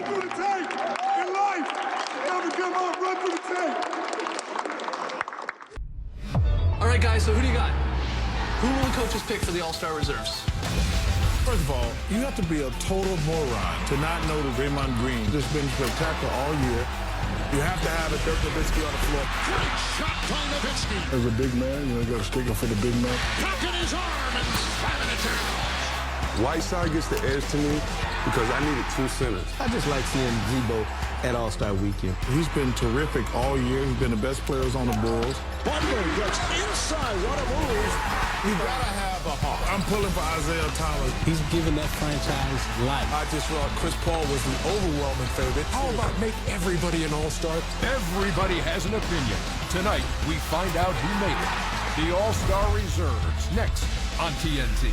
run through the tape. In life, never give up, run through the tape. All right, guys, so who do you got? Who will the coaches pick for the All-Star reserves? First of all, you have to be a total moron to not know that Draymond Green has been spectacular all year. You have to have a Dirk Nowitzki on the floor. Great shot by Nowitzki. As a big man, you got to stick up for the big man. Cocking his arm and slamming it down. Whiteside gets the edge to me because I needed two centers. I just like seeing Zebo at All-Star Weekend. He's been terrific all year. He's been the best players on the Bulls. Butler gets inside. What a move. You gotta have a heart. I'm pulling for Isaiah Thomas. He's given that franchise life. I just thought Chris Paul was the overwhelming favorite. How about make everybody an all-star? Everybody has an opinion. Tonight, we find out who made it. The All-Star Reserves, next on TNT.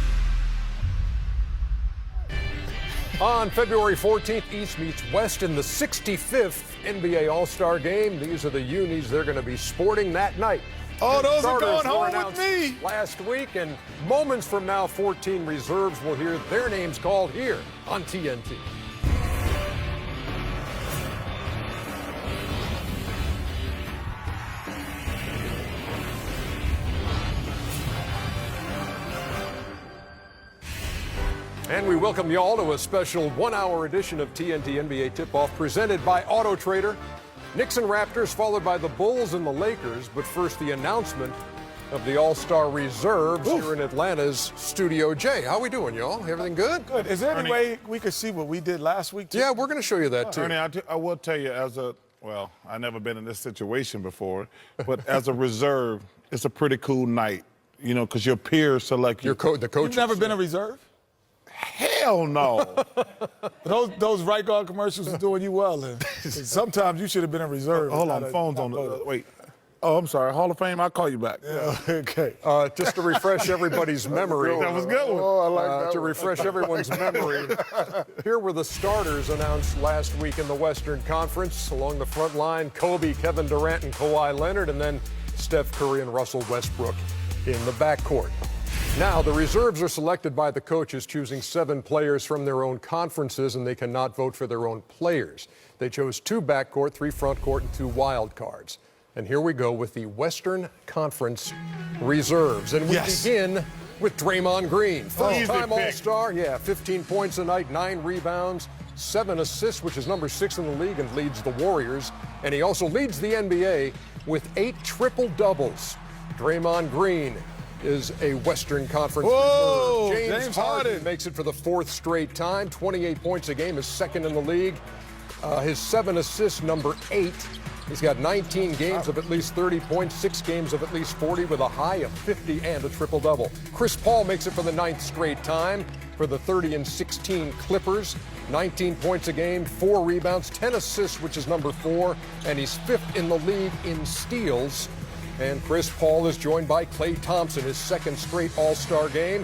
On February 14th, East meets West in the 65th NBA All-Star Game. These are the unis they're going to be sporting that night. Oh, The those are starters going were home announced with me. last week, and moments from now, 14 reserves will hear their names called here on TNT. And we welcome you all to a special one-hour edition of TNT NBA Tip-Off presented by Auto Trader. Knicks and Raptors followed by the Bulls and the Lakers. But first, the announcement of the All-Star Reserves here in Atlanta's Studio J. How we doing, y'all? Everything good? Good. Is there any Ernie. way we could see what we did last week, too? Yeah, we're going to show you that, too. Ernie, I will tell you well, I've never been in this situation before, but as a reserve, it's a pretty cool night, you know, because your peers select you. The coach. You've never been a reserve? Hell no. Those right guard commercials are doing you well, then. Sometimes you should have been a reserve. Hold on, phone's on the, wait. Oh, I'm sorry, Hall of Fame, I'll call you back. Yeah, okay. Just to refresh everybody's memory. That was a good one. Oh, I like that To one. refresh everyone's memory, here were the starters announced last week in the Western Conference. Along the front line, Kobe, Kevin Durant, and Kawhi Leonard, and then Steph Curry and Russell Westbrook in the backcourt. Now, the reserves are selected by the coaches, choosing 7 players from their own conferences, and they cannot vote for their own players. They chose 2 backcourt, 3 frontcourt, and 2 wild cards. And here we go with the Western Conference reserves. And we begin with Draymond Green. First-time All-Star, 15 points a night, 9 rebounds, 7 assists, which is number 6 in the league and leads the Warriors. And he also leads the NBA with 8 triple-doubles. Draymond Green is a Western Conference reserve. James Harden makes it for the 4th straight time. 28 points a game is second in the league. His 7 assists, number 8. He's got 19 games of at least 30 points, 6 games of at least 40 with a high of 50 and a triple-double. Chris Paul makes it for the 9th straight time for the 30-16 Clippers. 19 points a game, 4 rebounds, 10 assists, which is number 4, and he's 5th in the league in steals. And Chris Paul is joined by Klay Thompson, his 2nd straight All-Star game.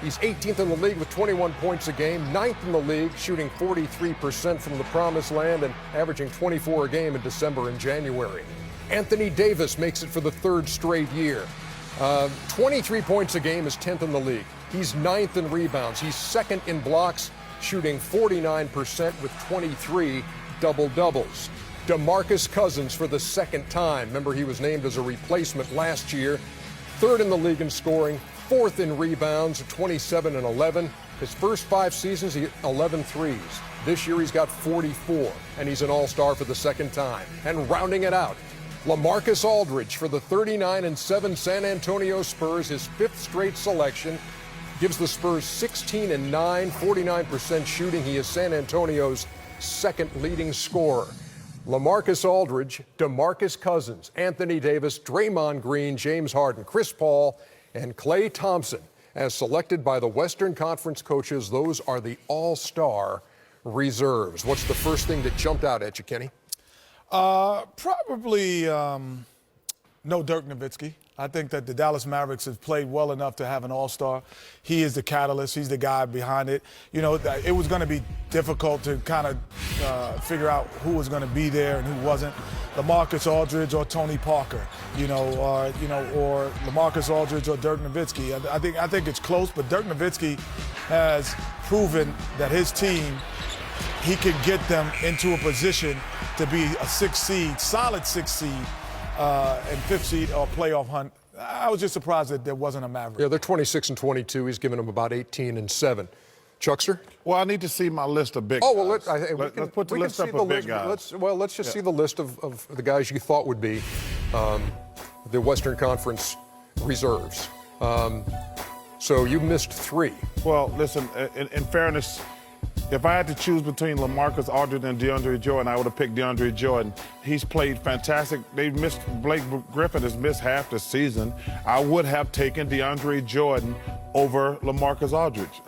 He's 18th in the league with 21 points a game, 9th in the league, shooting 43% from the promised land and averaging 24 a game in December and January. Anthony Davis makes it for the 3rd straight year. 23 points a game is 10th in the league. He's 9th in rebounds. He's 2nd in blocks, shooting 49% with 23 double-doubles. DeMarcus Cousins for the 2nd time. Remember, he was named as a replacement last year. 3rd in the league in scoring, 4th in rebounds, 27 and 11. His first 5 seasons, he hit 11 threes. This year, he's got 44, and he's an all-star for the 2nd time. And rounding it out, Lamarcus Aldridge for the 39-7 San Antonio Spurs, his 5th straight selection. Gives the Spurs 16 and 9, 49% shooting. He is San Antonio's 2nd leading scorer. Lamarcus Aldridge, DeMarcus Cousins, Anthony Davis, Draymond Green, James Harden, Chris Paul, and Klay Thompson. As selected by the Western Conference coaches, those are the all-star reserves. What's the first thing that jumped out at you, Kenny? Probably no Dirk Nowitzki. I think that the Dallas Mavericks have played well enough to have an all-star. He is the catalyst. He's the guy behind it. You know, it was going to be difficult to kind of figure out who was going to be there and who wasn't. LaMarcus Aldridge or Tony Parker, or LaMarcus Aldridge or Dirk Nowitzki. I think it's close, but Dirk Nowitzki has proven that his team, he could get them into a position to be a 6th seed, solid 6th seed, and 5th seed or playoff hunt. I was just surprised that there wasn't a Maverick. Yeah, they're 26-22. He's given them about 18-7. Chuckster? Well, I need to see my list of big guys. Oh, well, let's put the list up of big guys. Let's just see the list of the guys you thought would be the Western Conference reserves. So you missed 3. Well, listen, in fairness, if I had to choose between Lamarcus, Aldridge, and DeAndre Jordan, I would have picked DeAndre Jordan. He's played fantastic. Blake Griffin has missed half the season. I would have taken DeAndre Jordan over Lamarcus Aldridge.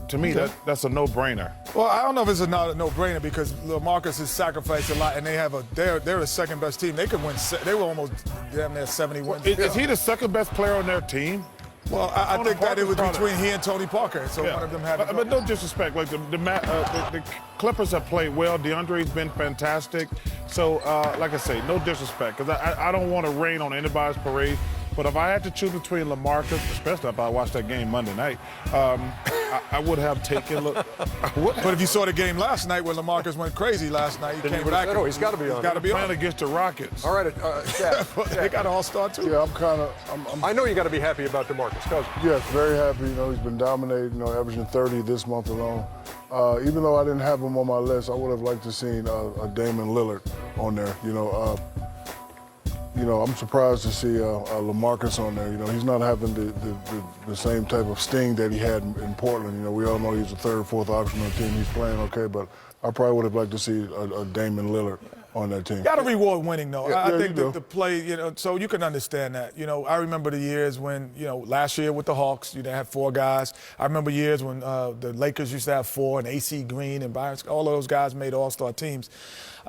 To me, that's a no-brainer. Well, I don't know if it's a no-brainer because Lamarcus has sacrificed a lot, and they're the second best team. They could win. They were almost damn near 70 wins. Is he the second best player on their team? Well, I think that it was between he and Tony Parker, so one of them had to go. But no disrespect. Like the Clippers have played well. DeAndre's been fantastic. So, like I say, no disrespect, because I don't want to rain on anybody's parade. But if I had to choose between Lamarcus, especially if I watched that game Monday night, I would have taken. But if you saw the game last night where Lamarcus went crazy last night, he came back. Oh, he's got to be on. He's got to be playing against the Rockets. All right, Jack. They got an all-star too. Yeah, I know you got to be happy about DeMarcus Cousins. Yes, very happy. You know, he's been dominating, averaging 30 this month alone. Even though I didn't have him on my list, I would have liked to seen a Damon Lillard on there. I'm surprised to see Lamarcus on there. He's not having the same type of sting that he had in Portland. We all know he's the 3rd, 4th option on the team. He's playing okay, but I probably would have liked to see a Damon Lillard on that team. You got to reward winning, though. Yeah, I think the play, so you can understand that. I remember the years when, last year with the Hawks, they had 4 guys. I remember years when the Lakers used to have 4, and AC Green and Byron, all of those guys made all-star teams.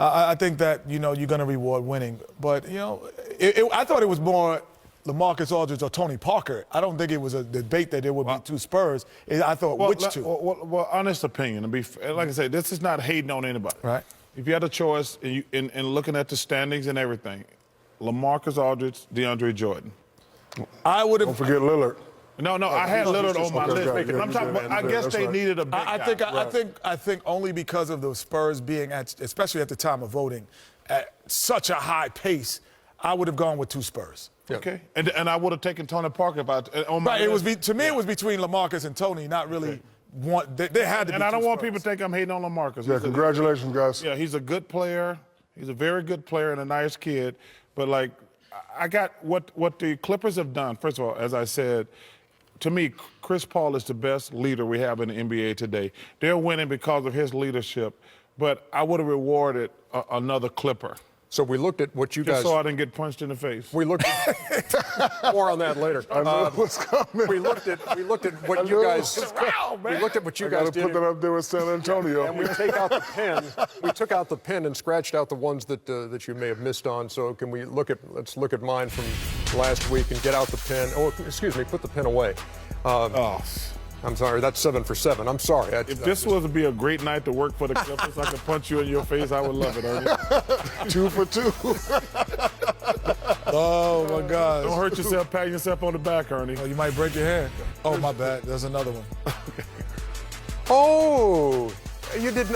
I think that, you're going to reward winning. But, I thought it was more LaMarcus Aldridge or Tony Parker. I don't think it was a debate that there would be 2 Spurs. I thought which 2? Well, honest opinion. Like I said, this is not hating on anybody. Right. If you had a choice in looking at the standings and everything, LaMarcus Aldridge, DeAndre Jordan. I would have. Don't forget Lillard. No, I had Lillard on my list. I'm talking about, I guess they needed a big guy. I think only because of the Spurs being especially at the time of voting, at such a high pace, I would have gone with 2 Spurs. Okay, and I would have taken Tony Parker on my list. It was between LaMarcus and Tony, not really one. They had to. And I don't want people to think I'm hating on LaMarcus. Yeah, congratulations, guys. Yeah, he's a good player. He's a very good player and a nice kid. But like, I got what the Clippers have done. First of all, as I said, to me, Chris Paul is the best leader we have in the NBA today. They're winning because of his leadership. But I would have rewarded another Clipper. So we looked at what you guys. Just so I didn't get punched in the face. We looked at more on that later. I know what's coming. We looked at what you guys. We looked at what you guys did. Put that up there with San Antonio. And we take out the pen. We took out the pen and scratched out the ones that you may have missed on. So can we let's look at mine from last week and get out the pen. Oh, excuse me, put the pen away. I'm sorry, that's 7 for 7. I'm sorry. If this was to be a great night to work for the Clippers, I could punch you in your face, I would love it, Ernie. 2 for 2. Oh, my God. Don't hurt yourself, patting yourself on the back, Ernie. Oh, you might break your hand. Oh, my bad. There's another one. Oh, you did.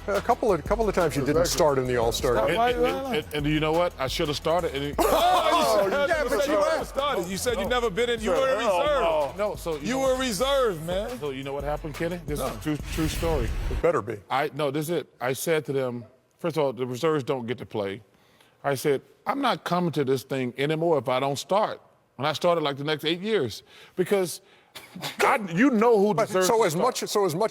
A couple of times you didn't start in the All-Star game. And you know what? I should have started. You never started. You said you never been in. You were in reserve. No, so you were reserved, man. So you know what happened, Kenny? This is a true story. It better be. This is it. I said to them, first of all, the reserves don't get to play. I said, I'm not coming to this thing anymore if I don't start. And I started like the next 8 years because you know who deserves. So as much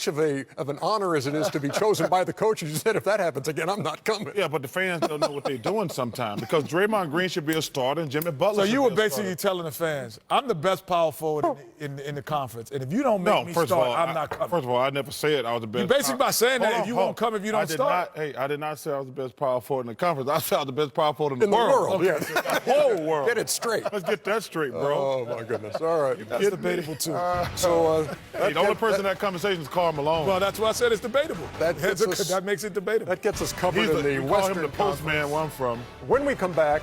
of an honor as it is to be chosen by the coaches, you said if that happens again, I'm not coming. Yeah, but the fans don't know what they're doing sometimes because Draymond Green should be a starter and Jimmy Butler. So you were basically telling the fans, I'm the best power forward in the conference, and if you don't make me start, I'm not coming. First of all, I never said I was the best. You basically by saying that if you won't come if you don't start. I did not say I was the best power forward in the conference. I said I was the best power forward in the world. Okay. Yes. The whole world. Get it straight. Let's get that straight, bro. Oh my goodness. All right. That's debatable too. The only person in that conversation is Karl Malone. Well, that's why I said it's debatable. That makes it debatable. That gets us covered in the Western. Western The postman where I'm from. When we come back,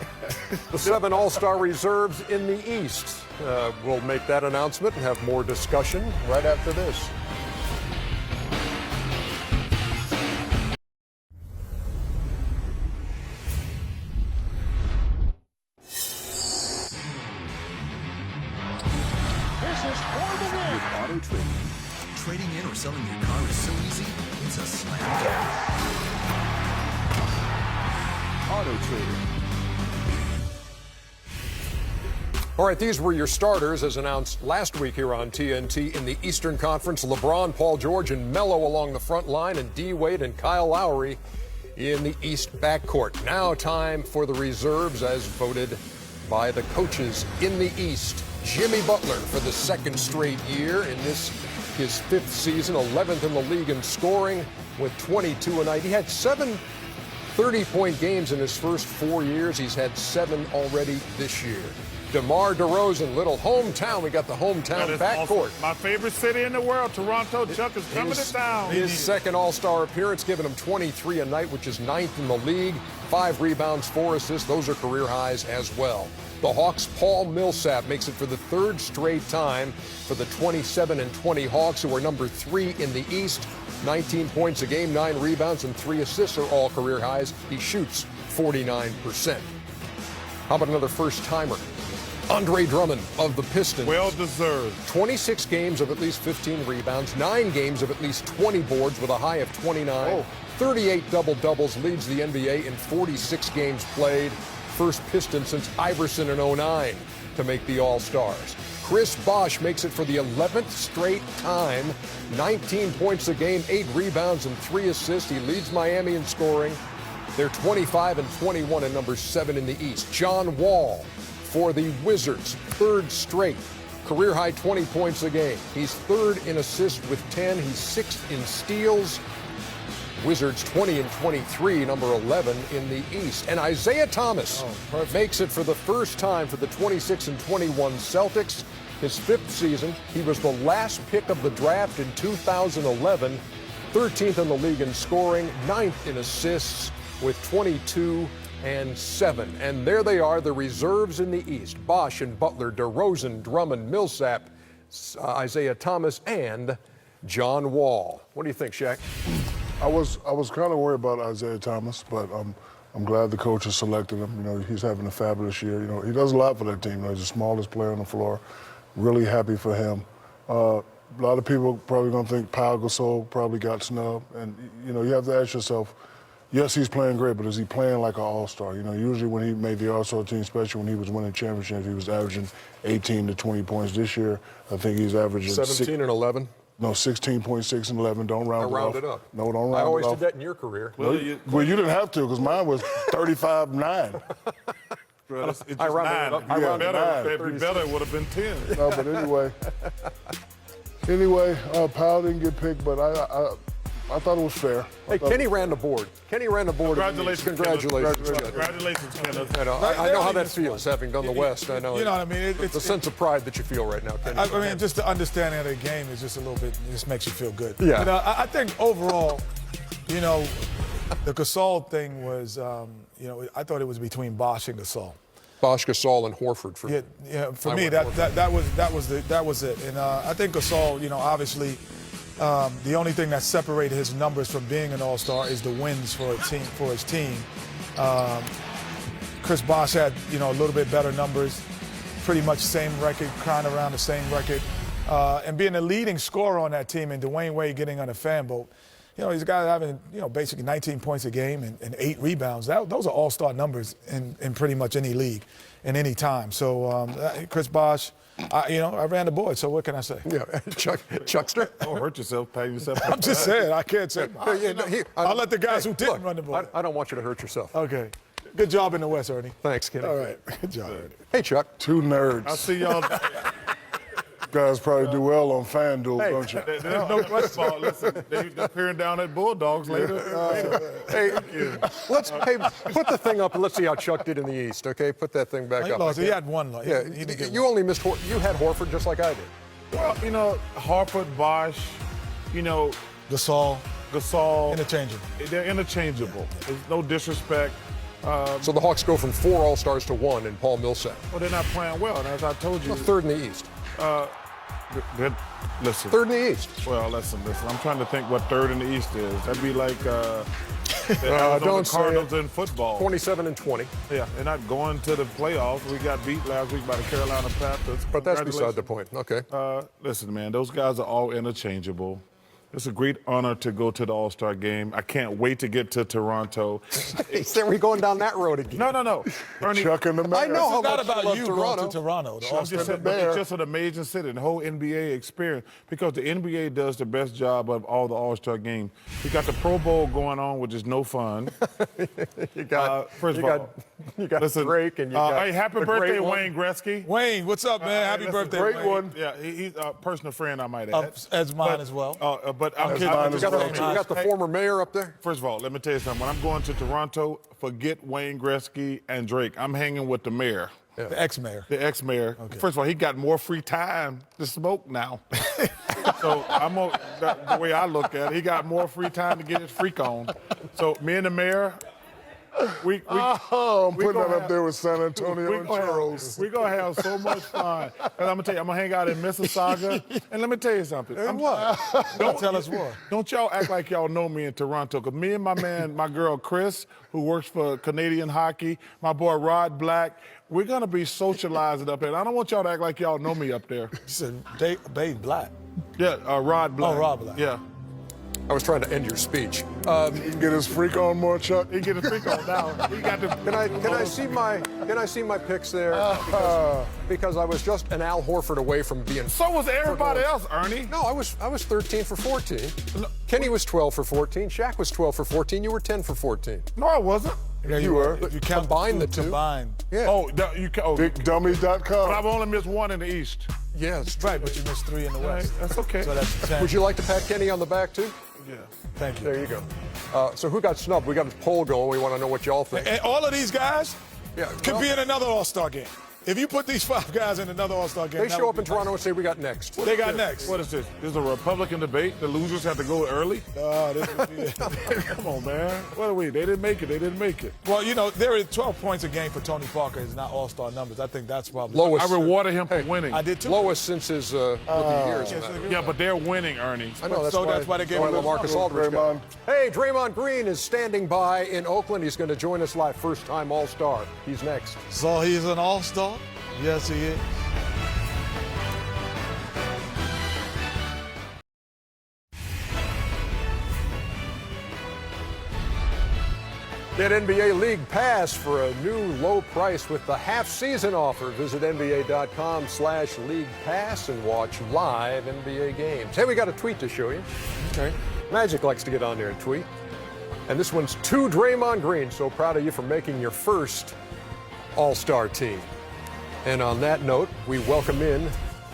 the 7 All-Star reserves in the East. We'll make that announcement and have more discussion right after this. assist for the win. With Auto Trading. Trading in or selling your car is so easy, it's a slam dunk. Auto Trading. All right, these were your starters as announced last week here on TNT in the Eastern Conference. LeBron, Paul George, and Melo along the front line, and D-Wade and Kyle Lowry in the East backcourt. Now time for the reserves as voted by the coaches in the East. Jimmy Butler for the second straight year in this his fifth season, 11th in the league in scoring with 22 a night. He had 7 30-point games in his first 4 years. He's had 7 already this year. DeMar DeRozan, little hometown. We got the hometown backcourt. Awesome. My favorite city in the world, Toronto. Chuck is coming to town. His second All-Star appearance, giving him 23 a night, which is 9th in the league. 5 rebounds, 4 assists. Those are career highs as well. The Hawks' Paul Millsap makes it for the 3rd straight time for the 27-20 Hawks, who are number 3 in the East. 19 points a game, 9 rebounds, and 3 assists are all career highs. He shoots 49%. How about another first-timer? Andre Drummond of the Pistons. Well deserved. 26 games of at least 15 rebounds, 9 games of at least 20 boards with a high of 29. 38 double-doubles, leads the NBA in 46 games played. First Piston since Iverson in 09 to make the All-Stars. Chris Bosh makes it for the 11th straight time. 19 points a game, 8 rebounds, and 3 assists. He leads Miami in scoring. They're 25-21 and number 7 in the East. John Wall for the Wizards, 3rd straight. Career high 20 points a game. He's 3rd in assists with 10. He's 6th in steals. Wizards 20-23, number 11 in the East. And Isaiah Thomas makes it for the first time for the 26-21 Celtics. His 5th season. He was the last pick of the draft in 2011. 13th in the league in scoring, 9th in assists with 22 and 7. And there they are, the reserves in the East. Bosh and Butler, DeRozan, Drummond, Millsap, Isaiah Thomas, and John Wall. What do you think, Shaq? I was kind of worried about Isaiah Thomas, but I'm glad the coaches selected him. You know, he's having a fabulous year. You know, he does a lot for that team. You know, he's the smallest player on the floor. Really happy for him. A lot of people probably gonna think Pau Gasol probably got snubbed, and you know, you have to ask yourself, yes, he's playing great, but is he playing like an all-star? You know, usually when he made the all-star team, especially when he was winning championships, he was averaging 18 to 20 points. This year, I think he's averaging 17 and 11. No, 16.6 and 11. Don't round it round off. it up. No, don't round it off. I always did that in your career. Well, you didn't have to, because mine was 35-9. I rounded it up. If It'd be better, it would have been 10. No, but anyway, Powell didn't get picked, but I thought it was fair. Hey, Kenny ran the board. Congratulations. Congratulations. Congratulations, Kenneth. I know how that feels, having done the West. I know. You know what I mean? It's the sense of pride that you feel right now, Kenny. I mean, just the understanding of the game is just a little bit, just makes you feel good. Yeah. You know, I think overall, you know, the Gasol thing was, you know, I thought it was between Bosh and Gasol. Bosh, Gasol, and Horford. For me, that was it. And I think Gasol, you know, obviously, the only thing that separated his numbers from being an all-star is the wins for his team. Chris Bosh had, you know, a little bit better numbers, pretty much same record, kind of around the same record. And being the leading scorer on that team and Dwayne Wade getting on a fan vote, you know, he's a guy having, you know, basically 19 points a game and 8 rebounds. Those are all-star numbers in pretty much any league in any time. So Chris Bosh, I ran the board, so what can I say? Yeah, Chuckster. Don't hurt yourself, patting yourself. I'm just saying, I can't say. I'll let the guys who didn't run the board. I don't want you to hurt yourself. Okay. Good job in the West, Ernie. Thanks, Kenny. All right. Good job, Ernie. Hey, Chuck. 2 nerds. I'll see y'all. Guys probably do well on FanDuel, don't you? There's no question. Listen, they're peering down at Bulldogs later. Hey, put the thing up and let's see how Chuck did in the East. Okay, put that thing back up. He had one. Yeah, you only missed. You had Horford just like I did. Well, you know, Harford, Bosh, you know, Gasol, interchangeable. They're interchangeable. There's no disrespect. So the Hawks go from 4 All-Stars to 1 in Paul Millsap. Well, they're not playing well, and as I told you, 3rd in the East. Listen. 3rd in the East. Well, listen. I'm trying to think what 3rd in the East is. That'd be like Don't say Cardinals it. in football. 27-20. Yeah, they're not going to the playoffs. We got beat last week by the Carolina Panthers. But that's beside the point. Okay. Listen, man, those guys are all interchangeable. It's a great honor to go to the All-Star game. I can't wait to get to Toronto. Are we going down that road again? No. Ernie, Chuck in the mayor. I know how It's not much about love you Toronto. going to Toronto. The I'm All-Star just saying, but it's just an amazing city, the whole NBA experience, because the NBA does the best job of all the All-Star games. You got the Pro Bowl going on, which is no fun. You got, first you of all, you got listen, Drake and you got hey, happy the birthday, great one. Wayne Gretzky. Wayne, what's up, man? Happy That's a birthday, great Wayne. one. Yeah, he's a personal friend, I might add. As mine as well. But I'm kidding. mine as well. You got the former mayor up there? First of all, let me tell you something. When I'm going to Toronto, forget Wayne Gretzky and Drake. I'm hanging with the mayor. Yeah. The ex-mayor. The ex-mayor. Okay. First of all, he got more free time to smoke now. So the way I look at it, he got more free time to get his freak on. So me and the mayor, I'm putting that up there with San Antonio and churros. We're going to have so much fun. And I'm going to tell you, I'm going to hang out in Mississauga. And let me tell you something. Don't tell us what. Don't y'all act like y'all know me in Toronto. Because me and my girl Chris, who works for Canadian Hockey, my boy Rod Black, we're going to be socializing up there. And I don't want y'all to act like y'all know me up there. You said Babe Blatt. Yeah, Rod Black. Oh, Rod Black. Yeah. I was trying to end your speech. He can get his freak on more, Chuck. He can get his freak on now. He got the, Can I see my picks there? Because I was just an Al Horford away from being. So was everybody else, Ernie. No, I was 13 for 14. Kenny was 12 for 14. Shaq was 12 for 14. You were 10 for 14. No, I wasn't. Yeah, You were. If you count Combine the two. Combined. Yeah. BigDummy.com. But I've only missed one in the East. Yes. Right, but you missed 3 in the West. That's okay. So that's 10. Would you like to pat Kenny on the back too? Yeah. Thank you. There you go. So who got snubbed? We got a poll going. We want to know what y'all think. And all of these guys could well, be in another All-Star game. If you put these 5 guys in another All-Star game, They that show would up in be Toronto and say we got next. They got next. What is this? This is a Republican debate. The losers have to go early. This would be it. Come on, man. What are we? They didn't make it. They didn't make it. Well, you know, there is 12 points a game for Tony Parker. It's not All-Star numbers. I think that's probably Lowest. I rewarded him for winning. I did too. Lowest since his rookie years. Yeah, but they're winning, Ernie. I know, that's why they gave him Lamarcus Aldridge. Hey, Draymond Green is standing by in Oakland. He's going to join us live. First-time All-Star. He's next. So he's an All-Star? Yes, he is. Get NBA League Pass for a new low price with the half-season offer. Visit NBA.com/League Pass and watch live NBA games. Hey, we got a tweet to show you. Okay. Magic likes to get on there and tweet. And this one's to Draymond Green. So proud of you for making your first All-Star team. And on that note, we welcome in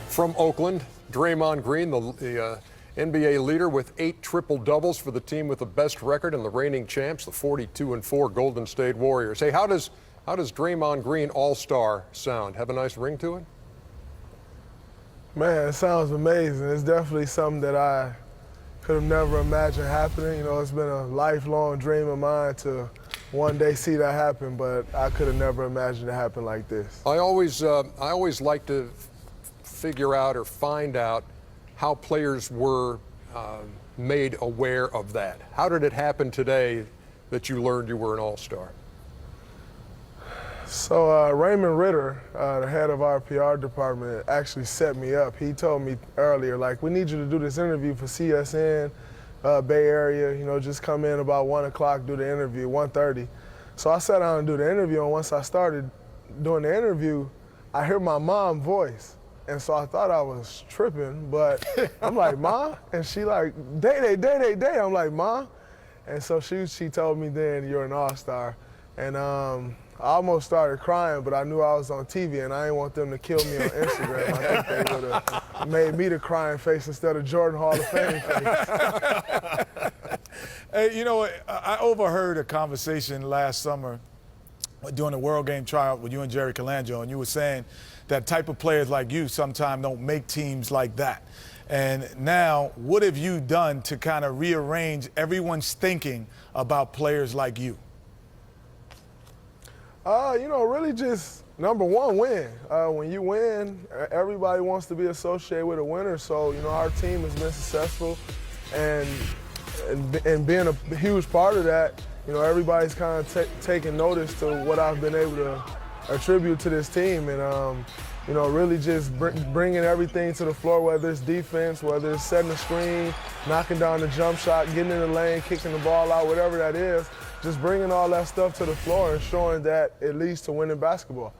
from Oakland, Draymond Green, the NBA leader with 8 triple-doubles for the team with the best record and the reigning champs, the 42-4 Golden State Warriors. Hey, how does Draymond Green All-Star sound? Have a nice ring to it? Man, it sounds amazing. It's definitely something that I could have never imagined happening. You know, it's been a lifelong dream of mine to one day see that happen, but I could have never imagined it happen like this. I always like to figure out or find out how players were made aware of that. How did it happen today that you learned you were an All-Star? So Raymond Ritter, the head of our PR department, actually set me up. He told me earlier, like, we need you to do this interview for CSN, Bay Area, you know, just come in about 1 o'clock, do the interview, 1:30. So I sat down and do the interview, and once I started doing the interview, I hear my mom's voice. And so I thought I was tripping, but I'm like, Ma? And she like, Day. I'm like, Ma? And so she told me then, you're an All-Star. And I almost started crying, but I knew I was on TV, and I didn't want them to kill me on Instagram. I think they would have made me the crying face instead of Jordan Hall of Fame face. Hey, you know, I overheard a conversation last summer during the World Game tryout with you and Jerry Colangelo, and you were saying that type of players like you sometimes don't make teams like that. And now, what have you done to kind of rearrange everyone's thinking about players like you? You know, really just, number one, win. When you win, everybody wants to be associated with a winner. So, you know, our team has been successful, and being a huge part of that You know, everybody's kind of taking notice to what I've been able to attribute to this team, and you know, really just bringing everything to the floor, whether it's defense, whether it's setting the screen, knocking down the jump shot, getting in the lane, kicking the ball out, whatever that is, just bringing all that stuff to the floor and showing that it leads to winning basketball.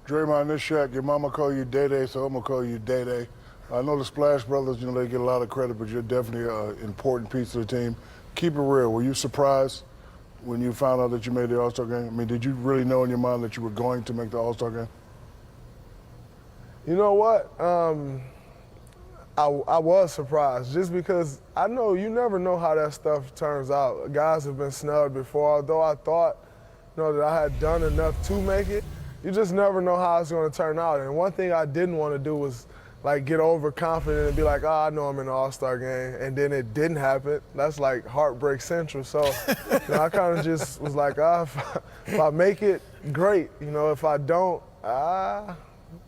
Draymond, this Shaq, your mama call you Day-Day, so I'm going to call you Day-Day. I know the Splash Brothers, you know, they get a lot of credit, but you're definitely an important piece of the team. Keep it real. Were you surprised when you found out that you made the All-Star game? I mean, did you really know in your mind that you were going to make the All-Star game? You know what? I was surprised just because I know you never know how that stuff turns out. Guys have been snubbed before, although I thought, you know, that I had done enough to make it. You just never know how it's going to turn out. And one thing I didn't want to do was like get overconfident and be like, oh, I know I'm in the All-Star game, and then it didn't happen. That's like heartbreak central. So you know, I kind of just was like, if I make it, great. You know, if I don't,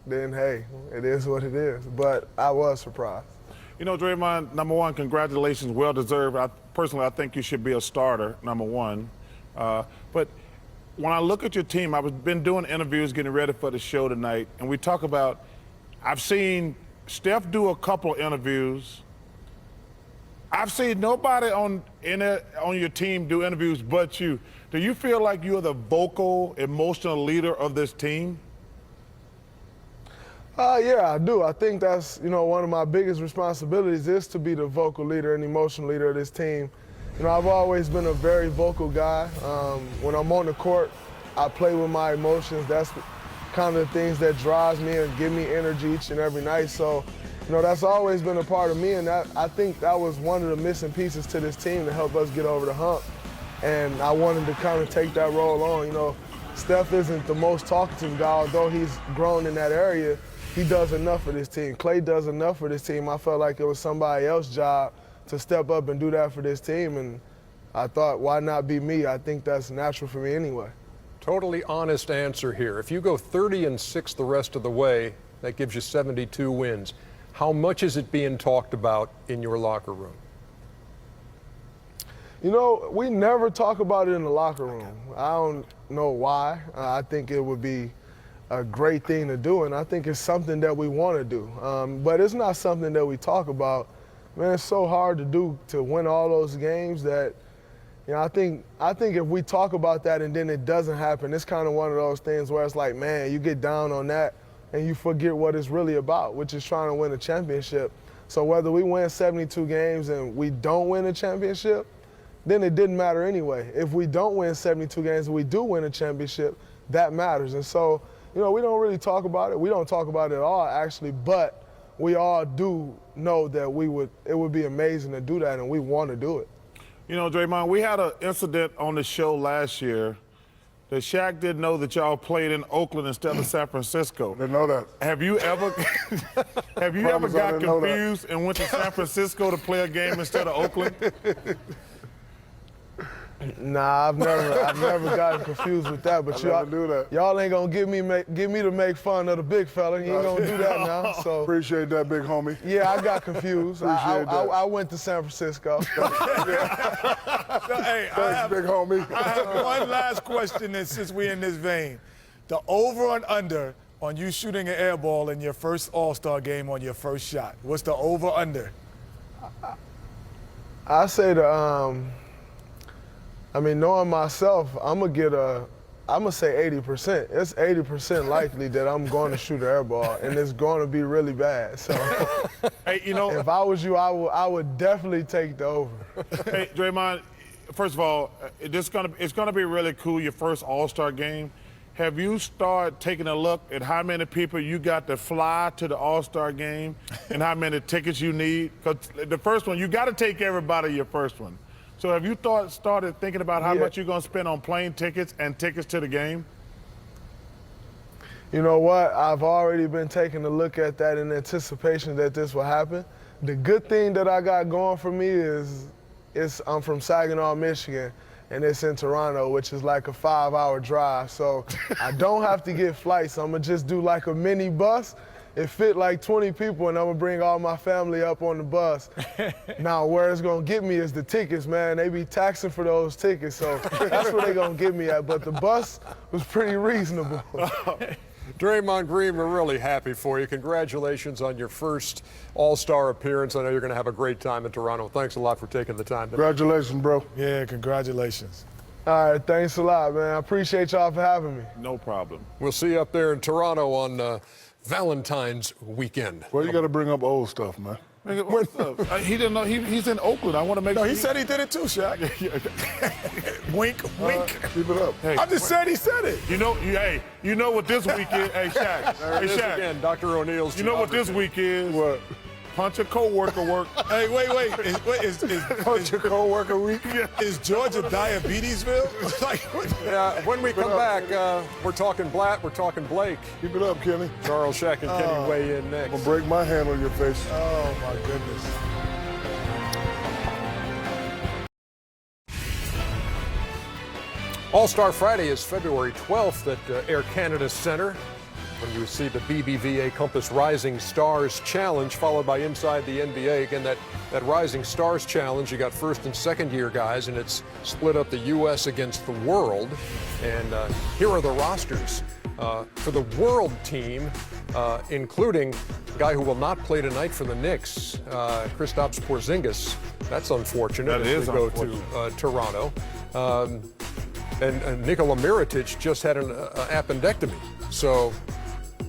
then hey, it is what it is. But I was surprised. You know, Draymond, number one, congratulations, well deserved. Personally, I think you should be a starter, number one. But when I look at your team, I've been doing interviews, getting ready for the show tonight, and we talk about, I've seen Steph do a couple of interviews. I've seen nobody on your team do interviews but you. Do you feel like you're the vocal, emotional leader of this team? Yeah, I do. I think that's, you know, one of my biggest responsibilities is to be the vocal leader and emotional leader of this team. You know, I've always been a very vocal guy. When I'm on the court, I play with my emotions. That's kind of the things that drives me and give me energy each and every night. So, you know, that's always been a part of me, and I think that was one of the missing pieces to this team to help us get over the hump. And I wanted to kind of take that role on. You know, Steph isn't the most talkative guy, although he's grown in that area. He does enough for this team. Klay does enough for this team. I felt like it was somebody else's job to step up and do that for this team, and I thought, why not be me? I think that's natural for me anyway. Totally honest answer here. If you go 30-6 the rest of the way, that gives you 72 wins. How much is it being talked about in your locker room? You know, we never talk about it in the locker room. I don't know why. I think it would be a great thing to do, and I think it's something that we want to do. But it's not something that we talk about. Man, it's so hard to do, to win all those games that, you know, I think if we talk about that and then it doesn't happen, it's kind of one of those things where it's like, man, you get down on that and you forget what it's really about, which is trying to win a championship. So whether we win 72 games and we don't win a championship, then it didn't matter anyway. If we don't win 72 games and we do win a championship, that matters. And so, you know, we don't really talk about it. We don't talk about it at all, actually, but we all do know that it would be amazing to do that, and we want to do it. You know, Draymond, we had an incident on the show last year that Shaq didn't know that y'all played in Oakland instead of San Francisco. Didn't know that. Have you ever got confused and went to San Francisco to play a game instead of Oakland? Nah, I've never gotten confused with that. But y'all ain't gonna get me to make fun of the big fella. You ain't gonna do that now. So appreciate that, big homie. Yeah, I got confused. I went to San Francisco. Hey, thanks, big homie. I have one last question, and since we're in this vein, the over and under on you shooting an air ball in your first All-Star game on your first shot. What's the over under? I say I mean, knowing myself, I'm gonna say 80%. It's 80% likely that I'm going to shoot an air ball, and it's going to be really bad. So, hey, you know, if I was you, I would definitely take the over. Hey, Draymond, first of all, it's gonna be really cool, your first All-Star game. Have you started taking a look at how many people you got to fly to the All-Star game and how many tickets you need? Because the first one, you got to take everybody your first one. So have you started thinking about how much you're going to spend on plane tickets and tickets to the game? You know what? I've already been taking a look at that in anticipation that this will happen. The good thing that I got going for me is I'm from Saginaw, Michigan, and it's in Toronto, which is like a 5-hour drive. So I don't have to get flights. I'm going to just do like a mini bus, it fit like 20 people, and I'm gonna bring all my family up on the bus. Now, where it's gonna get me is the tickets, man. They be taxing for those tickets, so that's where they gonna get me at. But the bus was pretty reasonable. Draymond Green, we're really happy for you. Congratulations on your first All-Star appearance. I know you're going to have a great time in Toronto. Thanks a lot for taking the time. Congratulations, bro. Yeah, congratulations. All right, thanks a lot, man. I appreciate y'all for having me. No problem. We'll see you up there in Toronto on Valentine's weekend. Well, you got to bring up old stuff, man. He didn't know. He's in Oakland. I want to make No, sure. he said he did it too, Shaq. Wink, wink. Keep it up. Hey, I'm just saying he said it. you know what this week is? Hey, Shaq. Hey, Shaq. Again, Dr. O'Neill's. You know what this week is? What? Punch a coworker work. Hey, wait. Punch your co-worker week? Is Georgia Diabetesville? Like, what? Yeah, when we come back, we're talking Blatt, we're talking Blake. Keep it up, Kenny. Charles, Shaq, and Kenny weigh in next. I'm going to break my hand on your face. Oh, my goodness. All-Star Friday is February 12th at Air Canada Centre, when you see the BBVA Compass Rising Stars Challenge, followed by Inside the NBA. Again, that Rising Stars Challenge, you got first and second year guys, and it's split up the U.S. against the world. And here are the rosters for the world team, including a guy who will not play tonight for the Knicks, Kristaps Porzingis. That's unfortunate. That is go unfortunate. to Toronto. And Nikola Mirotic just had an appendectomy, so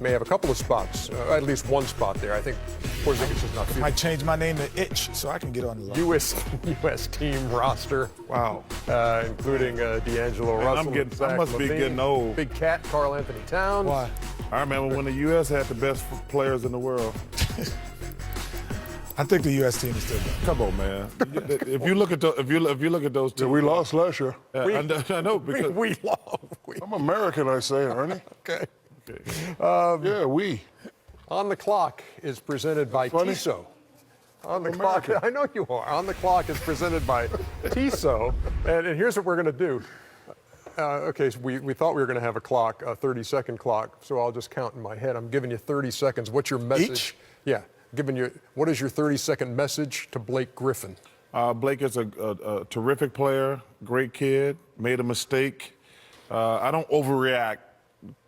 may have a couple of spots, at least one spot there. I think Porzingis is not feeling. I changed my name to Itch so I can get on the line. U.S. team roster. Wow. Including D'Angelo Russell. I must be getting old. Big Cat, Karl Anthony Towns. Why? I remember when the U.S. had the best players in the world. I think the U.S. team is still good. Come on, man. If you look at those teams, We lost last year. I know because We lost. I'm American, I say, Ernie. Okay. Yeah, we. On the Clock is presented by Funny. Tissot. On the Clock, I know you are. On the Clock is presented by Tissot. And here's what we're going to do. Okay, so we thought we were going to have a clock, a 30-second clock, so I'll just count in my head. I'm giving you 30 seconds. What's your message? Each? Yeah. What is your 30-second message to Blake Griffin? Blake is a terrific player, great kid, made a mistake. I don't overreact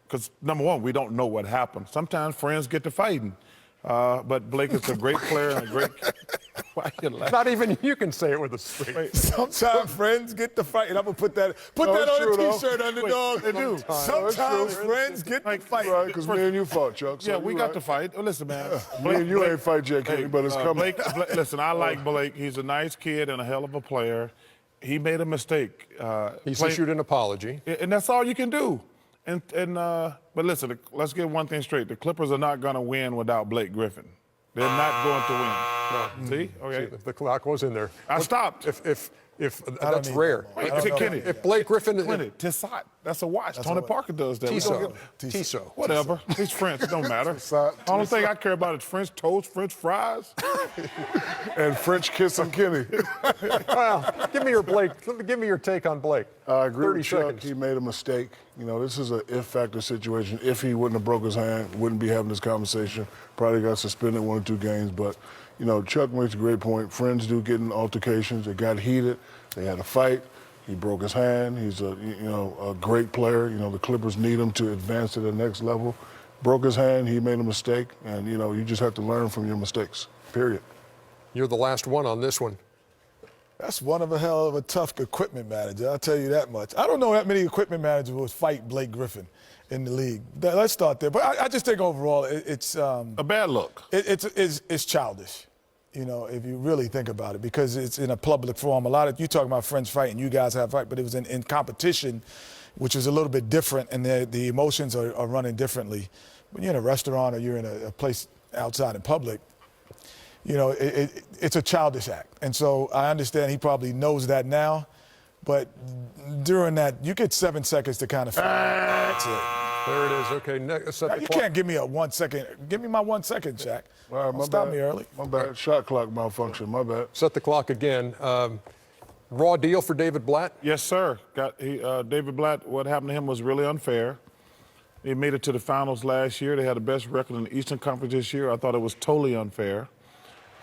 because, number one, we don't know what happened. Sometimes friends get to fighting. But Blake is a great player and a great. Why you laughing? Not even you can say it with a straight face. Sometimes friends get to fight, and I'm gonna put that on a T-shirt, underdog. They do. Sometimes friends get to fight. Right, because me and you fought, Chuck. So Yeah, we you got right. to fight. Oh, listen, man. Me and you ain't fight yet, Kenny, but it's coming. Blake, listen, I like Blake. He's a nice kid and a hell of a player. He made a mistake. He's issued an apology. And that's all you can do. But listen, let's get one thing straight. The Clippers are not going to win without Blake Griffin. They're not going to win. No. See? Okay. See, the clock was in there. I stopped. If that's rare. Kenny. If Blake Griffin, Tissot. That's a watch. Tony Parker does that. Tissot. Whatever. He's French. It don't matter. Only thing I care about is French toast, French fries, and French kissing Kenny. Well, give me your take on Blake. I agree 30 with Chuck. seconds. He made a mistake. You know, this is an if-factor situation. If he wouldn't have broke his hand, wouldn't be having this conversation. Probably got suspended 1 or 2 games. But, you know, Chuck makes a great point. Friends do get in altercations. It got heated. They had a fight. He broke his hand. He's a great player. You know, the Clippers need him to advance to the next level. Broke his hand. He made a mistake. And, you know, you just have to learn from your mistakes, period. You're the last one on this one. That's one of a hell of a tough equipment manager, I'll tell you that much. I don't know that many equipment managers would fight Blake Griffin in the league. Let's start there. But I just think overall it's a bad look. It's childish, you know, if you really think about it, because it's in a public forum. You talk about friends fighting, you guys have fight, but it was in competition, which is a little bit different, and the emotions are running differently. When you're in a restaurant or you're in a place outside in public, you know, it's a childish act. And so I understand he probably knows that now, but during that, you get 7 seconds to kind of figure out. That's it. There it is. Okay, set the You clock. can't give me a 1 second. Give me my 1 second, Shaq. All right, Stop me early. My bad. Shot clock malfunction. My bad. Set the clock again. Raw deal for David Blatt? Yes, sir. David Blatt, what happened to him was really unfair. They made it to the finals last year. They had the best record in the Eastern Conference this year. I thought it was totally unfair.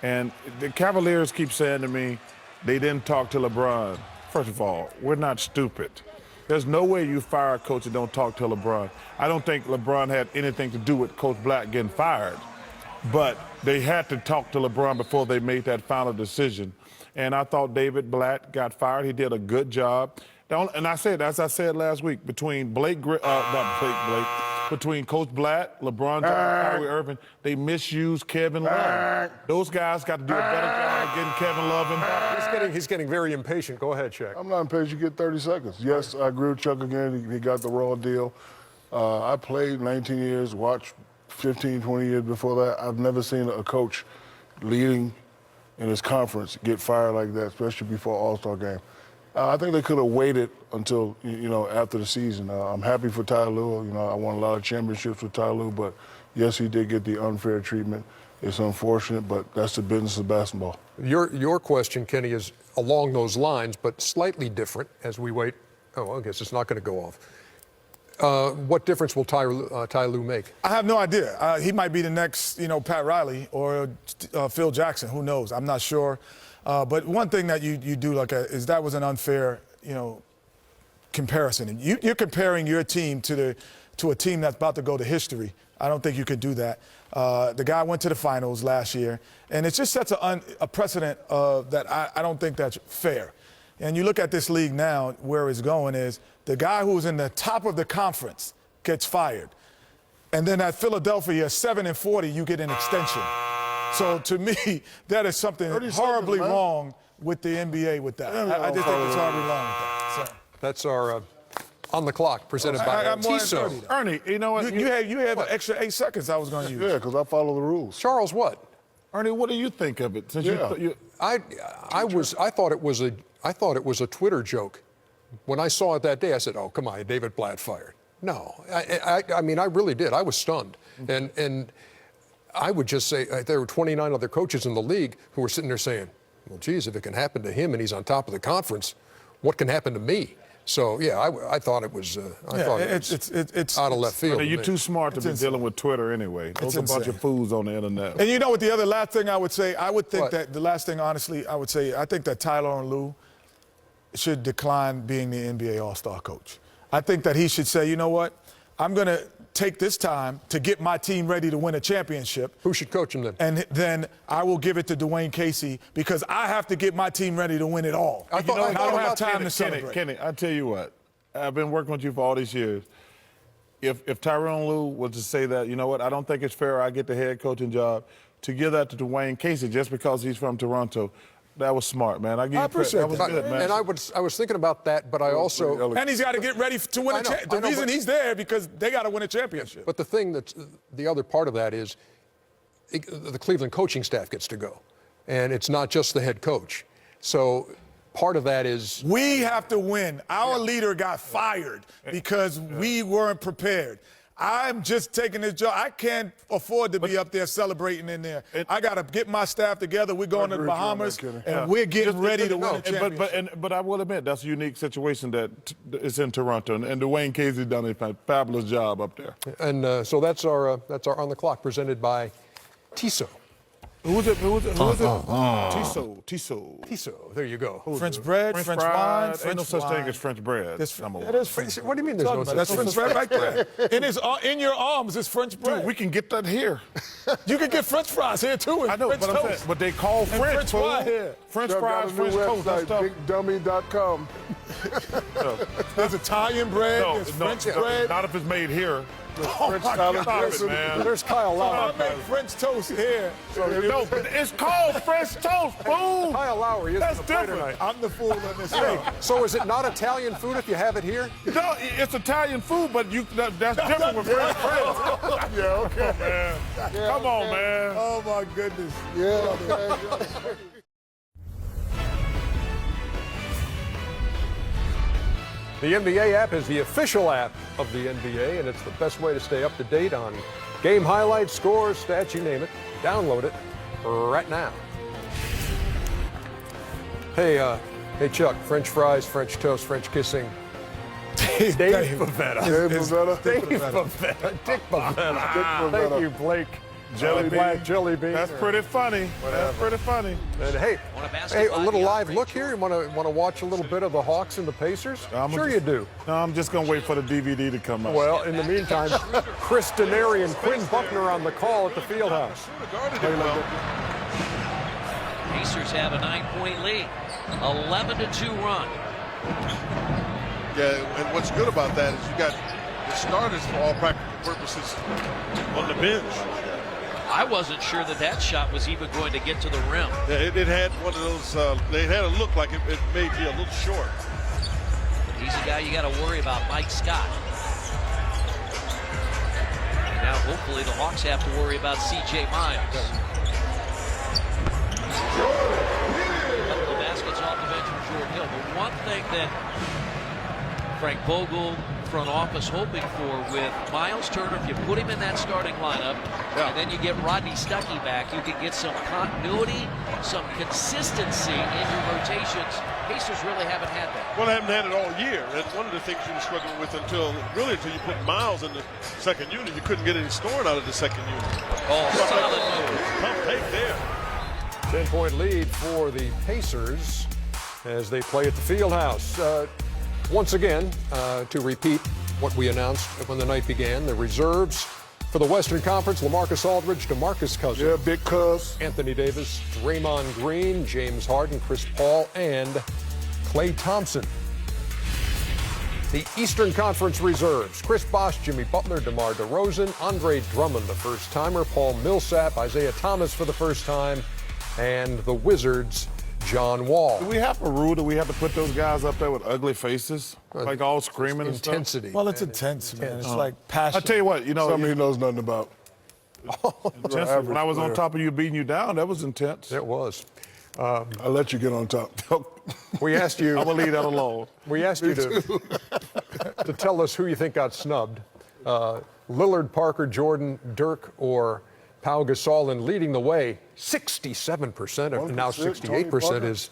And the Cavaliers keep saying to me, they didn't talk to LeBron. First of all, we're not stupid. There's no way you fire a coach and don't talk to LeBron. I don't think LeBron had anything to do with Coach Blatt getting fired. But they had to talk to LeBron before they made that final decision. And I thought David Blatt got fired. He did a good job. And I said, as I said last week, between between Coach Blatt, LeBron James, Kyrie Irving, they misused Kevin Love. Those guys got to do a better job of getting Kevin Love involved. He's getting very impatient. Go ahead, Chuck. I'm not impatient. You get 30 seconds. Yes, I agree with Chuck again. He got the raw deal. I played 19 years, watched 15, 20 years before that. I've never seen a coach leading in his conference get fired like that, especially before All-Star game. I think they could have waited until, after the season. I'm happy for Ty Lue. I won a lot of championships with Ty Lue, but yes, he did get the unfair treatment. It's unfortunate, but that's the business of basketball. Your question, Kenny, is along those lines, but slightly different as we wait. Oh, I guess it's not going to go off. What difference will Ty Lue make? I have no idea. He might be the next, Pat Riley or Phil Jackson. Who knows? I'm not sure. But one thing that you do look at is that was an unfair, comparison. And you're comparing your team to a team that's about to go to history. I don't think you could do that. The guy went to the finals last year, and it just sets a precedent that I don't think that's fair. And you look at this league now, where it's going is the guy who's in the top of the conference gets fired. And then at Philadelphia, 7-40, you get an extension. So to me, that is something horribly wrong with the NBA with that. I just think it's horribly wrong with that. So. That's our On the Clock presented by Tissot. Ernie, you know what? You have an extra 8 seconds I was going to use. Yeah, because I follow the rules. Charles, what? Ernie, what do you think of it? Since I thought it was a Twitter joke. When I saw it that day, I said, "Oh, come on, David Blatt fired." No, I mean, I really did. I was stunned, and I would just say there were 29 other coaches in the league who were sitting there saying, "Well, geez, if it can happen to him and he's on top of the conference, what can happen to me?" So yeah, I thought it was. It's out of left field. You're too smart to be dealing with Twitter anyway. Those are a bunch of fools on the internet. And you know what? The other last thing I would say, I would think that the last thing, honestly, I would say, I think that Tyler and Lue should decline being the NBA All-Star coach. I think that he should say, you know what? I'm going to take this time to get my team ready to win a championship. Who should coach him then? And then I will give it to Dwayne Casey because I have to get my team ready to win it all. I don't have time to celebrate. Kenny, I tell you what. I've been working with you for all these years. If Tyronn Lue was to say that, you know what, I don't think it's fair I get the head coaching job, to give that to Dwayne Casey just because he's from Toronto, that was smart, man. I appreciate that. Was good, man. And I was thinking about that, but I also... And he's got to get ready to win a championship. The reason he's there because they got to win a championship. But the thing that's the other part of that is the Cleveland coaching staff gets to go. And it's not just the head coach. So part of that is... We have to win. Our leader got fired because we weren't prepared. I'm just taking this job. I can't afford to be up there celebrating in there. I got to get my staff together. We're going to the Bahamas, and we're getting ready to win a championship. But I will admit, that's a unique situation that is in Toronto, and Dwayne Casey done a fabulous job up there. And so that's our On the Clock presented by Tissot. Who is it? Tissot. There you go. French bread, French wine, French Ain't no such thing as French bread. That is French. What do you mean there's no such thing? That's French bread right there. In your arms is French bread. Dude, we can get that here. You can get French fries here too. I know, French but I'm saying, but they call French food. French fries, French toast, that stuff. BigDummy.com. There's Italian bread. There's French bread. Not if it's made here. Oh my God. Man. There's Kyle Lowry. I make French toast here. No, but it's called French toast, fool. Kyle Lowry is That's the play different. tonight. I'm the fool in this thing. So is it not Italian food if you have it here? No, it's Italian food, but that's different with French bread. Yeah, okay. Man. Come on, man. Oh my goodness. Yeah. The NBA app is the official app of the NBA, and it's the best way to stay up to date on game highlights, scores, stats, you name it. Download it right now. Hey Chuck, French fries, French toast, French kissing. Dave Pavetta. Dick Pavetta. Thank you, Blake. Jelly Black bean. jelly bean. That's pretty funny. That's pretty funny. And hey, a little live look here. You want to watch a little bit of the Hawks and the Pacers? Sure you do. No, I'm just gonna wait for the DVD to come out. Well, in the meantime, Chris Denary and Quinn Butler on the call at the Fieldhouse. Pacers have a 9-point lead, 11-2 run. Yeah, and what's good about that is you got the starters for all practical purposes on the bench. I wasn't sure that shot was even going to get to the rim. Yeah, it had one of those, they had a look like it may be a little short. He's a guy you got to worry about, Mike Scott. And now hopefully the Hawks have to worry about C.J. Miles. The basket's off the bench for Jordan Hill. But one thing that Frank Vogel, front office, hoping for with Miles Turner, if you put him in that starting lineup, and then you get Rodney Stuckey back, you can get some continuity, some consistency in your rotations. Pacers really haven't had that. Well, they haven't had it all year, and one of the things you were struggling with until you put Miles in the second unit, you couldn't get any scoring out of the second unit. Oh, solid move. Tough take there. 10-point lead for the Pacers as they play at the Fieldhouse. Once again, to repeat what we announced when the night began, the reserves for the Western Conference: Lamarcus Aldridge, DeMarcus Cousins. Yeah, big cuz. Anthony Davis, Draymond Green, James Harden, Chris Paul, and Klay Thompson. The Eastern Conference reserves: Chris Bosh, Jimmy Butler, DeMar DeRozan, Andre Drummond, the first-timer, Paul Millsap, Isaiah Thomas for the first time, and the Wizards, John Wall. Do we have a rule that we have to put those guys up there with ugly faces? Like all screaming and stuff? Intensity. Well, it's intense, man. It's like passion. I tell you what, Something he knows nothing about. When I was on top of you beating you down, that was intense. It was. I let you get on top. We asked you. I'm going to leave that alone. We asked you to tell us who you think got snubbed. Lillard, Parker, Jordan, Dirk, or Pau Gasol, and leading the way, 67% of now 68% is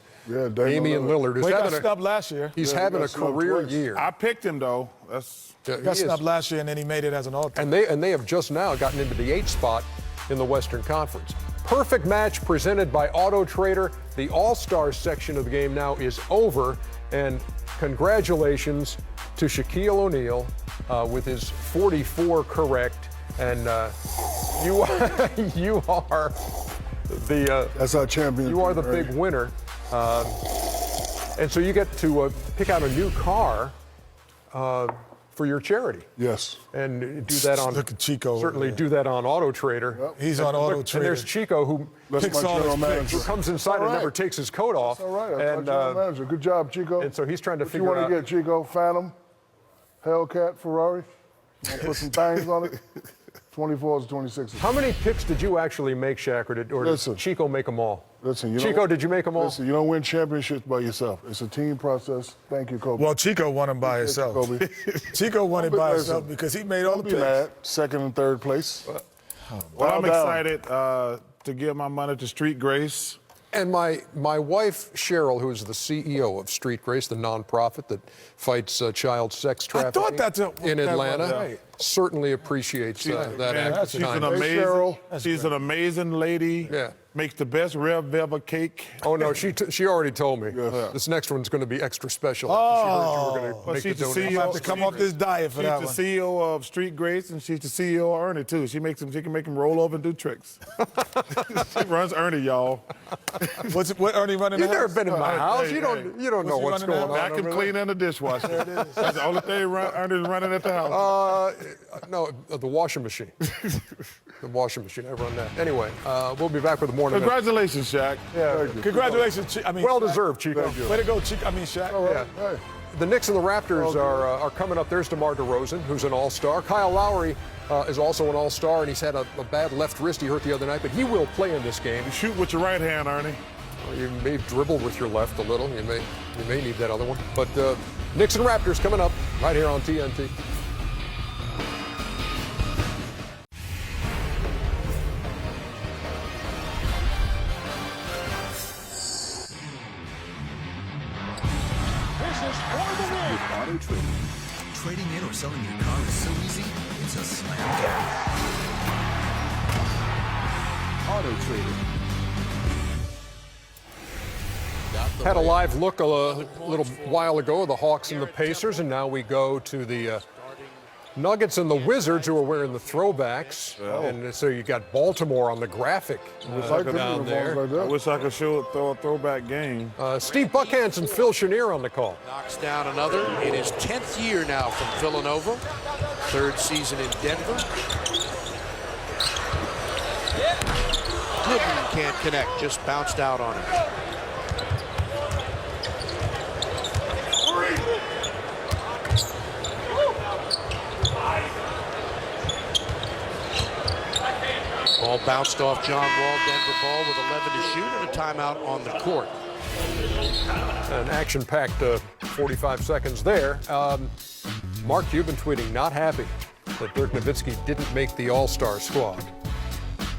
Damian Lillard. He got snubbed last year. He's having a career year. I picked him though. He got snubbed last year, and then he made it as an alternate. And they have just now gotten into the 8th spot in the Western Conference. Perfect match presented by Auto Trader. The All-Star section of the game now is over, and congratulations to Shaquille O'Neal with his 44 correct. And you are the that's our champion. You are the big winner, and so you get to pick out a new car for your charity. Yes. And do that on. Look at Chico. Certainly do that on Auto Trader. Yep. He's on Auto Trader. And there's Chico who picks all his picks. who comes inside and never takes his coat off. All right. That's our general manager. Good job, Chico. And so he's trying to what figure out. you want to get, Chico? Phantom, Hellcat, Ferrari. I'll put some things on it. 24s, 26s. How many picks did you actually make, Shaq, or did Chico make them all? Listen, Chico, did you make them all? Listen, you don't win championships by yourself. It's a team process. Thank you, Kobe. Well, Chico won him by himself. Kobe. Chico won it by himself because he made all the picks. Mad. Second and third place. Well, I'm excited to give my money to Street Grace. And my wife, Cheryl, who is the CEO of Street Grace, the nonprofit that fights child sex trafficking in Atlanta, certainly appreciates that act. She's an amazing lady. Yeah. Makes the best red velvet cake. Oh, no, she already told me. This next one's going to be extra special. Oh. She heard you were going to make the CEO. donation. I'm about to come off this diet for that one. She's the CEO of Street Grace, and she's the CEO of Ernie, too. She can make him roll over and do tricks. She runs Ernie, y'all. What Ernie running the house? You've never been in my house. You don't know what's going on. Vacuum cleaner and the dishwasher. There it is. That's the only thing Ernie's running at the house. No, the washing machine. The washing machine. I run that. Anyway, we'll be back with more. Congratulations, Shaq. Yeah. Congratulations, well deserved, Chico. Way to go, Chico. Shaq. Right. Yeah. Hey. The Knicks and the Raptors are coming up. There's DeMar DeRozan, who's an all-star. Kyle Lowry is also an all-star, and he's had a bad left wrist he hurt the other night, but he will play in this game. You shoot with your right hand, Ernie. Well, you may dribble with your left a little. You may need that other one. But Knicks and Raptors coming up right here on TNT. Trading in or selling your car is so easy, it's a slam. Auto Trader. Had a live look a little while ago of the Hawks and the Pacers, and now we go to the Nuggets and the Wizards, who are wearing the throwbacks. And so you got Baltimore on the graphic down there. I wish I could throw a throwback game. Steve Buckhantz and Phil Chenier on the call. Knocks down another in his 10th year now from Villanova. Third season in Denver. Gooden can't connect, just bounced out on it. Ball bounced off John Wall, Denver ball with 11 to shoot and a timeout on the court. An action-packed 45 seconds there. Mark, you've been tweeting not happy that Dirk Nowitzki didn't make the All-Star squad.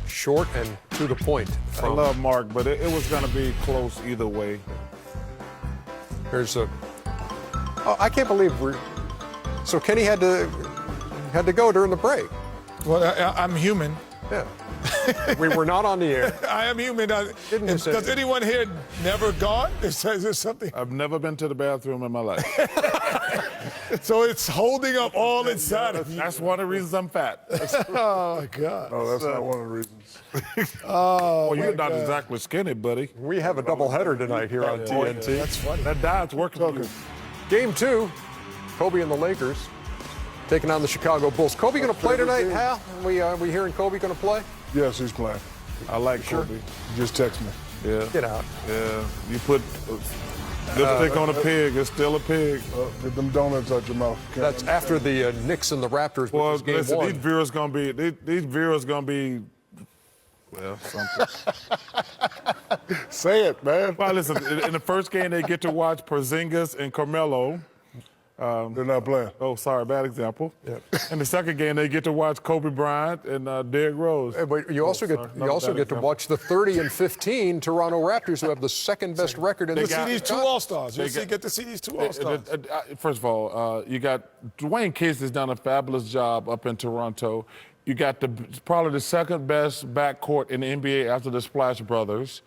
Short and to the point. I love Mark, but it was going to be close either way. There's a. Oh, I can't believe we're. So Kenny had to go during the break. Well, I'm human. Yeah. We were not on the air. I am human. Does anyone here never gone? Is there something? I've never been to the bathroom in my life. So it's holding up all inside of you. That's one of the reasons I'm fat. Oh, my God. No, that's not one of the reasons. Oh, well, you're not exactly skinny, buddy. We have a doubleheader tonight here on TNT. That's funny. That diet's working. Game 2, Kobe and the Lakers taking on the Chicago Bulls. Kobe going to play tonight, Hal? We hearing Kobe going to play? Yes, he's playing. I like Kobe. Just text me. Yeah. Get out. Yeah. You put lipstick on a pig, it's still a pig. Get them donuts out your mouth. That's after the Knicks and the Raptors, Well, which is game listen, 1. these viewers gonna be well, something. Say it, man. Well, listen, in the first game they get to watch Porzingis and Carmelo. They're not playing. Oh, sorry, bad example. Yep. In the second game, they get to watch Kobe Bryant and Derrick Rose. Hey, but you also get to watch the 30-15 Toronto Raptors, who have the second best record in the see these two All-Stars. You get to see these two All-Stars. First of all, you got Dwayne Casey has done a fabulous job up in Toronto. You got probably the second best backcourt in the NBA after the Splash Brothers.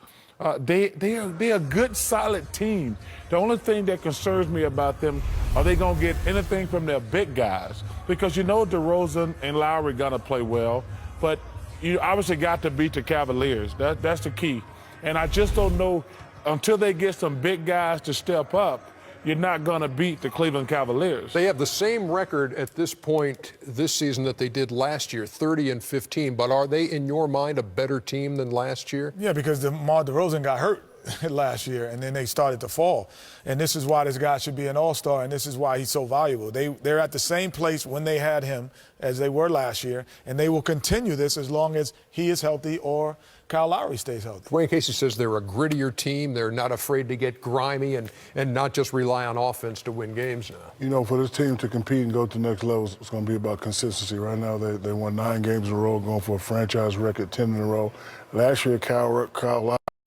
They're a good, solid team. The only thing that concerns me about them, are they going to get anything from their big guys? Because you know DeRozan and Lowry going to play well, but you obviously got to beat the Cavaliers. That's the key. And I just don't know, until they get some big guys to step up, you're not going to beat the Cleveland Cavaliers. They have the same record at this point this season that they did last year, 30-15. But are they, in your mind, a better team than last year? Yeah, because DeMar DeRozan got hurt last year, and then they started to fall. And this is why this guy should be an all-star, and this is why he's so valuable. They're at the same place when they had him as they were last year, and they will continue this as long as he is healthy or Kyle Lowry stays healthy. Dwayne Casey says they're a grittier team. They're not afraid to get grimy and not just rely on offense to win games now. You know, for this team to compete and go to the next level, it's going to be about consistency. Right now, they won 9 games in a row, going for a franchise record, 10 in a row. Last year, Kyle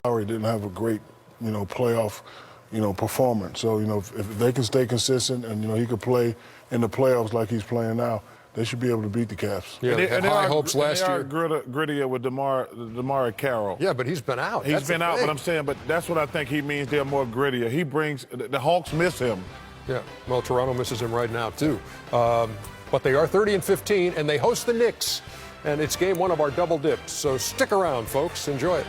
Lowry didn't have a great, playoff, performance. So, if they can stay consistent and, he could play in the playoffs like he's playing now, they should be able to beat the Cavs. Yeah, they had high hopes last year. They are grittier with DeMar Carroll. Yeah, but he's been out. He's been out, but I'm saying, but that's what I think he means. They're more grittier. He brings the Hawks miss him. Yeah, well, Toronto misses him right now too. But they are 30-15, and they host the Knicks, and it's game 1 of our double dips. So stick around, folks. Enjoy it.